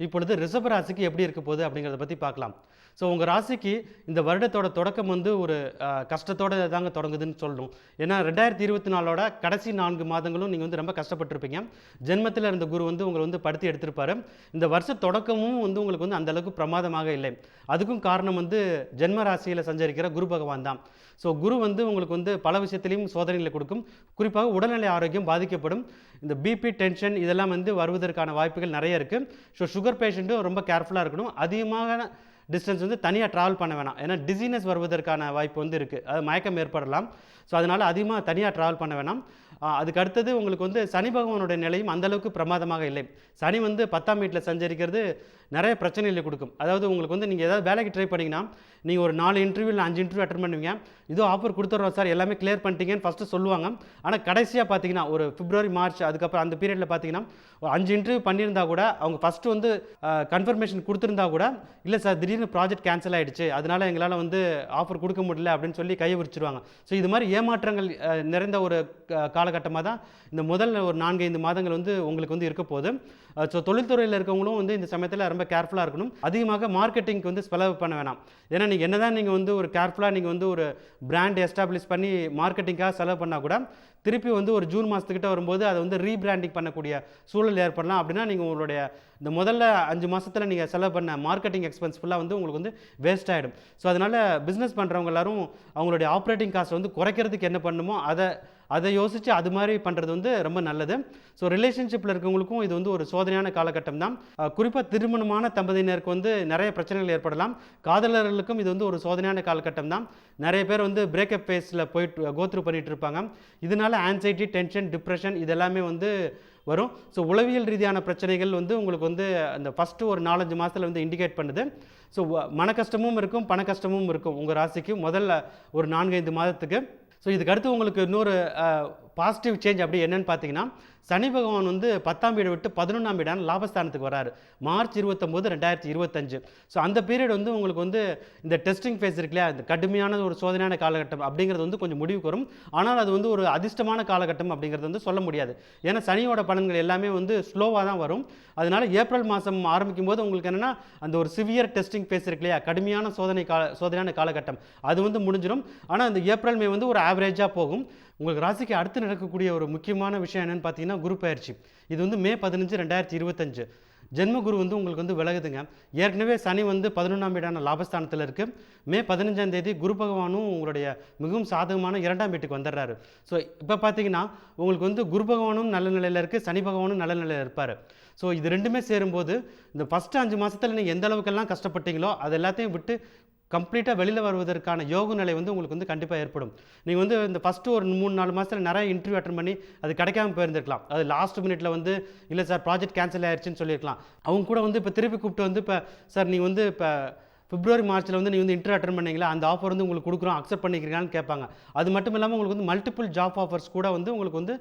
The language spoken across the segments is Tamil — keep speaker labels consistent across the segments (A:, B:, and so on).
A: இப்பொழுது ரிஷப ராசிக்கு எப்படி இருக்க போகுது அப்படிங்கிறத பற்றி பார்க்கலாம். ஸோ உங்கள் ராசிக்கு இந்த வருடத்தோட தொடக்கம் வந்து ஒரு கஷ்டத்தோட தாங்க தொடங்குதுன்னு சொல்லணும். ஏன்னா 2024 கடைசி 4 மாதங்களும் நீங்கள் வந்து ரொம்ப கஷ்டப்பட்டிருப்பீங்க. ஜென்மத்தில் இருந்த குரு வந்து உங்களை வந்து படுத்தி எடுத்திருப்பாரு. இந்த வருஷ தொடக்கமும் வந்து உங்களுக்கு வந்து அந்தளவுக்கு பிரமாதமாக இல்லை. அதுக்கும் காரணம் வந்து ஜென்ம ராசியில் சஞ்சரிக்கிற குரு பகவான் தான். ஸோ குரு வந்து உங்களுக்கு வந்து பல விஷயத்திலையும் சோதனைகளை கொடுக்கும். குறிப்பாக உடல்நிலை ஆரோக்கியம் பாதிக்கப்படும். இந்த பிபி, டென்ஷன் இதெல்லாம் வந்து வருவதற்கான வாய்ப்புகள் நிறைய இருக்குது. ஸோ சுகர் பேஷண்ட்டும் ரொம்ப கேர்ஃபுல்லாக இருக்கணும். அதிகமாக டிஸ்டன்ஸ் வந்து தனியாக ட்ராவல் பண்ண வேணாம். ஏன்னா டிசீனஸ் வருவதற்கான வாய்ப்பு வந்து இருக்குது. அது மயக்கம் ஏற்படலாம். ஸோ அதனால் அதிகமாக தனியாக ட்ராவல் பண்ண வேணாம். அதுக்கு அடுத்தது உங்களுக்கு வந்து சனி பகவானுடைய நிலையும் அந்தளவுக்கு பிரமாதமாக இல்லை. சனி வந்து 10ஆம் வீட்டில் சஞ்சரிக்கிறது நிறைய பிரச்சனைகளை கொடுக்கும். அதாவது உங்களுக்கு வந்து நீங்கள் ஏதாவது வேலைக்கு ட்ரை பண்ணிங்கன்னா நீங்கள் ஒரு 4 இன்டர்வியூ இல்லை 5 இன்டர்வியூ அட்டன் பண்ணுவீங்க. இதோ ஆஃபர் கொடுத்துட்றோம் சார், எல்லாமே கிளியர் பண்ணிட்டீங்கன்னு ஃபஸ்ட்டு சொல்லுவாங்க. ஆனால் கடைசியாக பார்த்தீங்கன்னா ஒரு பிப்ரவரி, மார்ச் அதுக்கப்புறம் அந்த பீரியடில் பார்த்தீங்கன்னா ஒரு 5 இன்டர்வியூ பண்ணியிருந்தா கூட அவங்க ஃபஸ்ட்டு வந்து கன்ஃபர்மேஷன் கொடுத்துருந்தா கூட இல்லை சார் திடீர்னு ப்ராஜெக்ட் கேன்சல் ஆகிடுச்சு, அதனால் எங்களால் வந்து ஆஃபர் கொடுக்க முடியல அப்படின்னு சொல்லி கையை விரிச்சிருவாங்க. ஸோ இது மாதிரி ஏமாற்றங்கள் நிறைந்த ஒரு காலகட்டமாக தான் இந்த முதல் ஒரு 4-5 மாதங்கள் வந்து உங்களுக்கு வந்து இருக்க போகுது. ஸோ தொழில்துறையில் இருக்கவங்களும் வந்து இந்த சமயத்தில் ரொம்ப கேர்ஃபுல்லாக இருக்கணும். அதிகமாக மார்க்கெட்டிங்க்கு வந்து செலவு பண்ண வேணாம். ஏன்னா நீங்கள் என்ன தான் நீங்கள் வந்து ஒரு கேர்ஃபுல்லாக நீங்கள் வந்து ஒரு பிராண்ட் எஸ்டாப்ளிஷ் பண்ணி மார்க்கெட்டிங்காக செலவு பண்ணால் கூட திருப்பி வந்து ஒரு ஜூன் மாதத்துக்கிட்ட வரும்போது அதை வந்து ரீபிராண்டிங் பண்ணக்கூடிய சூழல் ஏற்படலாம். அப்படின்னா நீங்கள் உங்களுடைய இந்த முதல்ல 5 மாதத்தில் நீங்கள் செலவு பண்ண மார்க்கெட்டிங் எக்ஸ்பென்ஸ் ஃபுல்லாக வந்து உங்களுக்கு வந்து வேஸ்ட் ஆகிடும். ஸோ அதனால் பிஸ்னஸ் பண்ணுறவங்க எல்லாரும் அவங்களுடைய ஆப்ரேட்டிங் காஸ்ட் வந்து குறைக்கிறதுக்கு என்ன பண்ணுமோ அதை யோசித்து அது மாதிரி பண்ணுறது வந்து ரொம்ப நல்லது. ஸோ ரிலேஷன்ஷிப்பில் இருக்கவங்களுக்கும் இது வந்து ஒரு சோதனையான காலகட்டம் தான். குறிப்பாக திருமணமான தம்பதியினருக்கு வந்து நிறைய பிரச்சனைகள் ஏற்படலாம். காதலர்களுக்கும் இது வந்து ஒரு சோதனையான காலகட்டம் தான். நிறைய பேர் வந்து பிரேக்கப் ஃபேஸில் போயிட்டு கோத்ரூ பண்ணிகிட்டு இருப்பாங்க. இதனால ஆன்சைட்டி, டென்ஷன், டிப்ரெஷன் இதெல்லாமே வந்து வரும். ஸோ உளவியல் ரீதியான பிரச்சனைகள் வந்து உங்களுக்கு வந்து அந்த ஃபஸ்ட்டு ஒரு 4-5 மாதத்தில் வந்து இண்டிகேட் பண்ணுது. ஸோ மன கஷ்டமும் இருக்கும், பண கஷ்டமும் இருக்கும் உங்கள் ராசிக்கு முதல்ல ஒரு 4-5 மாதத்துக்கு. ஸோ இதுக்கு அடுத்து உங்களுக்கு இன்னொரு பாசிட்டிவ் சேஞ்ச் அப்படி என்னன்னு பார்த்தீங்கன்னா, சனி பகவான் வந்து 10ஆம் வீடை விட்டு 11ஆம் வீடான லாபஸ்தானத்துக்கு வராரு மார்ச் 29, 2025. ஸோ அந்த பீரியட் வந்து உங்களுக்கு வந்து இந்த டெஸ்டிங் ஃபேஸ் இருக்கு இல்லையா, இந்த கடுமையான ஒரு சோதனையான காலகட்டம் அப்படிங்கிறது வந்து கொஞ்சம் முடிவுக்கு வரும். ஆனால் அது வந்து ஒரு அதிர்ஷ்டமான காலகட்டம் அப்படிங்கிறது வந்து சொல்ல முடியாது. ஏன்னா சனியோட பலன்கள் எல்லாமே வந்து ஸ்லோவாக தான் வரும். அதனால ஏப்ரல் மாதம் ஆரம்பிக்கும் போது உங்களுக்கு என்னென்னா அந்த ஒரு சிவியர் டெஸ்டிங் ஃபேஸ் இருக்கு இல்லையா, கடுமையான சோதனையான காலகட்டம் அது வந்து முடிஞ்சிடும். ஆனால் அந்த ஏப்ரல், மே வந்து ஒரு ஆவரேஜாக போகும். உங்களுக்கு ராசிக்கு அடுத்து நடக்கக்கூடிய ஒரு முக்கியமான விஷயம் என்னென்னு பார்த்தீங்கன்னா குரு பயிற்சி. இது வந்து மே 15, 2025 ஜென்ம குரு வந்து உங்களுக்கு வந்து விலகுதுங்க. ஏற்கனவே சனி வந்து 11ஆம் வீடான லாபஸ்தானத்தில் இருக்குது. மே 15ஆம் தேதி குரு பகவானும் உங்களுடைய மிகவும் சாதகமான 2ஆம் வீட்டுக்கு வந்துடுறாரு. ஸோ இப்போ பார்த்தீங்கன்னா உங்களுக்கு வந்து குரு பகவானும் நல்ல நிலையில் இருக்குது, சனி பகவானும் நல்ல நிலையில் இருப்பார். ஸோ இது ரெண்டுமே சேரும்போது இந்த ஃபஸ்ட்டு 5 மாதத்தில் நீங்கள் எந்த அளவுக்கெல்லாம் கஷ்டப்பட்டீங்களோ அது எல்லாத்தையும் விட்டு கம்ப்ளீட்டாக வெளியில் வருவதற்கான யோக நிலை வந்து உங்களுக்கு வந்து கண்டிப்பாக ஏற்படும். நீங்கள் வந்து இந்த ஃபஸ்ட்டு ஒரு 3-4 மாதத்தில் நிறைய இன்டர்வியூ அட்டன் பண்ணி அது கிடைக்காம போயிருந்துருக்கலாம். அது லாஸ்ட் மினிட்ல வந்து இல்லை சார் ப்ராஜெக்ட் கேன்சல் ஆயிடுச்சுன்னு சொல்லியிருக்கலாம். அவங்க கூட வந்து இப்போ திருப்பி கூப்பிட்டு வந்து இப்போ சார் நீங்கள் வந்து இப்போ பிப்ரவரி, மார்ச்சில் வந்து நீங்கள் வந்து இன்டர்வியூ அட்டன் பண்ணீங்களா, அந்த ஆஃபர் வந்து உங்களுக்கு கொடுக்குறோம், அக்செப்ட் பண்ணிக்கிறீங்களான்னு கேட்பாங்க. அது மட்டும் இல்லாமல் உங்களுக்கு வந்து மல்டிபிள் ஜாப் ஆஃபர்ஸ் கூட வந்து உங்களுக்கு வந்து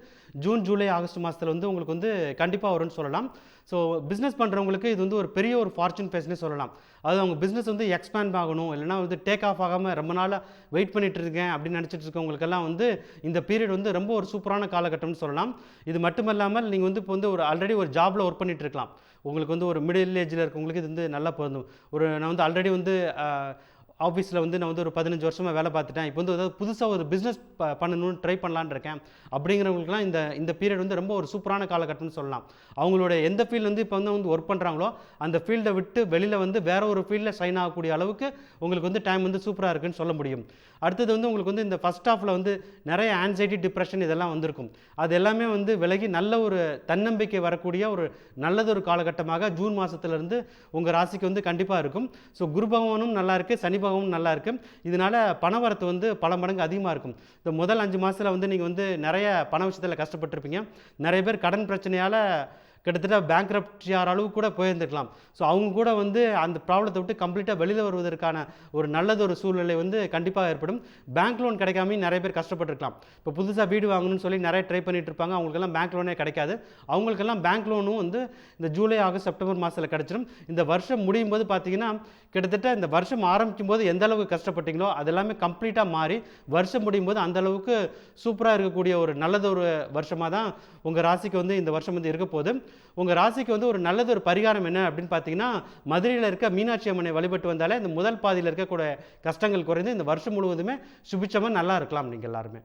A: ஜூன், ஜூலை, ஆகஸ்ட் மாதத்தில் வந்து உங்களுக்கு வந்து கண்டிப்பாக வரும்னு சொல்லலாம். ஸோ பிஸ்னஸ் பண்ணுறவங்களுக்கு இது வந்து ஒரு பெரிய ஒரு ஃபார்ச்சூன் பேஸ்னே சொல்லலாம். அது அவங்க பிஸ்னஸ் வந்து எக்ஸ்பேண்ட் ஆகணும், இல்லைனா வந்து டேக் ஆஃப் ஆகாமல் ரொம்ப நாளாக வெயிட் பண்ணிட்டு இருக்கேன் அப்படின்னு நினச்சிட்டு இருக்கவங்களுக்கெல்லாம் வந்து இந்த பீரியட் வந்து ரொம்ப ஒரு சூப்பரான காலகட்டம்னு சொல்லலாம். இது மட்டும் இல்லாமல் நீங்கள் வந்து இப்போ வந்து ஒரு ஆல்ரெடி ஒரு ஜாபில் ஒர்க் பண்ணிட்டு இருக்கலாம். உங்களுக்கு வந்து ஒரு மிடில் ஏஜில் இருக்கவங்களுக்கு இது வந்து நல்லா பொருந்தும். நான் வந்து ஆல்ரெடி வந்து ஆஃபீஸில் வந்து நான் வந்து ஒரு 15 வருஷமாக வேலை பார்த்துட்டேன். இப்போ வந்து ஏதாவது புதுசாக ஒரு பிஸ்னஸ் பண்ணணும்னு ட்ரை பண்ணலான்னு இருக்கேன் அப்படிங்கிறவங்களுக்குலாம் இந்த பீரியட் வந்து ரொம்ப ஒரு சூப்பரான காலகட்டம்னு சொல்லலாம். அவங்களோட எந்த ஃபீல்டு வந்து இப்போ வந்து ஒர்க் பண்ணுறாங்களோ அந்த ஃபீல்டை விட்டு வெளியில் வந்து வேற ஒரு ஃபீல்டில் ஷைன் ஆகக்கூடிய அளவுக்கு உங்களுக்கு வந்து டைம் வந்து சூப்பராக இருக்குன்னு சொல்ல முடியும். அடுத்தது வந்து உங்களுக்கு வந்து இந்த ஃபஸ்ட் ஹாஃபில் வந்து நிறைய ஆன்சைட்டி, டிப்ரெஷன் இதெல்லாம் வந்திருக்கும். அது எல்லாமே வந்து விலகி நல்ல ஒரு தன்னம்பிக்கை வரக்கூடிய ஒரு நல்லதொரு காலகட்டமாக ஜூன் மாதத்துலேருந்து உங்கள் ராசிக்கு வந்து கண்டிப்பாக இருக்கும். ஸோ குரு பகவானும் நல்லா இருக்குது, சனி பகவானும் நல்லா இருக்குது. இதனால் பணவரத்து வந்து பல மடங்கு அதிகமாக இருக்கும். இந்த முதல் 5 மாதத்தில் வந்து நீங்கள் வந்து நிறைய பண விஷயத்தில் கஷ்டப்பட்டுருப்பீங்க. நிறைய பேர் கடன் பிரச்சனையால் கிட்டத்தட்ட பேங்க்ரப்சி ஆகிற அளவுக்கு கூட போயிருந்துருக்கலாம். ஸோ அவங்க கூட வந்து அந்த ப்ராப்ளத்தை விட்டு கம்ப்ளீட்டாக வெளியில் வருவதற்கான ஒரு நல்லதொரு சூழ்நிலை வந்து கண்டிப்பாக ஏற்படும். பேங்க் லோன் கிடைக்காம நிறைய பேர் கஷ்டப்பட்டுருக்கலாம். இப்போ புதுசாக வீடு வாங்கணும்னு சொல்லி நிறைய ட்ரை பண்ணிட்டு இருப்பாங்க. அவங்களுக்கெல்லாம் பேங்க் லோனே கிடைக்காது. அவங்களுக்கெல்லாம் பேங்க் லோனும் வந்து இந்த ஜூலை, ஆகஸ்ட், செப்டம்பர் மாதத்தில் கிடச்சிடும். இந்த வருஷம் முடியும் போது பார்த்தீங்கன்னா கிட்டத்தட்ட இந்த வருஷம் ஆரம்பிக்கும் போது எந்த அளவுக்கு கஷ்டப்பட்டீங்களோ அது எல்லாமே கம்ப்ளீட்டாக மாறி வருஷம் முடியும் போது அந்த அளவுக்கு சூப்பராக இருக்கக்கூடிய ஒரு நல்லதொரு வருஷமாக தான் உங்கள் ராசிக்கு வந்து இந்த வருஷம் வந்து இருக்க போகுது. உங்கள் ராசிக்கு வந்து ஒரு நல்லது ஒரு பரிகாரம் என்ன அப்படின்னு பார்த்தீங்கன்னா, மதுரையில் இருக்க மீனாட்சி அம்மனை வழிபட்டு வந்தாலே இந்த முதல் பாதியில் இருக்கக்கூடிய கஷ்டங்கள் குறைந்து இந்த வருஷம் முழுவதுமே சுபிட்சமாக நல்லா இருக்கலாம் நீங்கள் எல்லாருமே.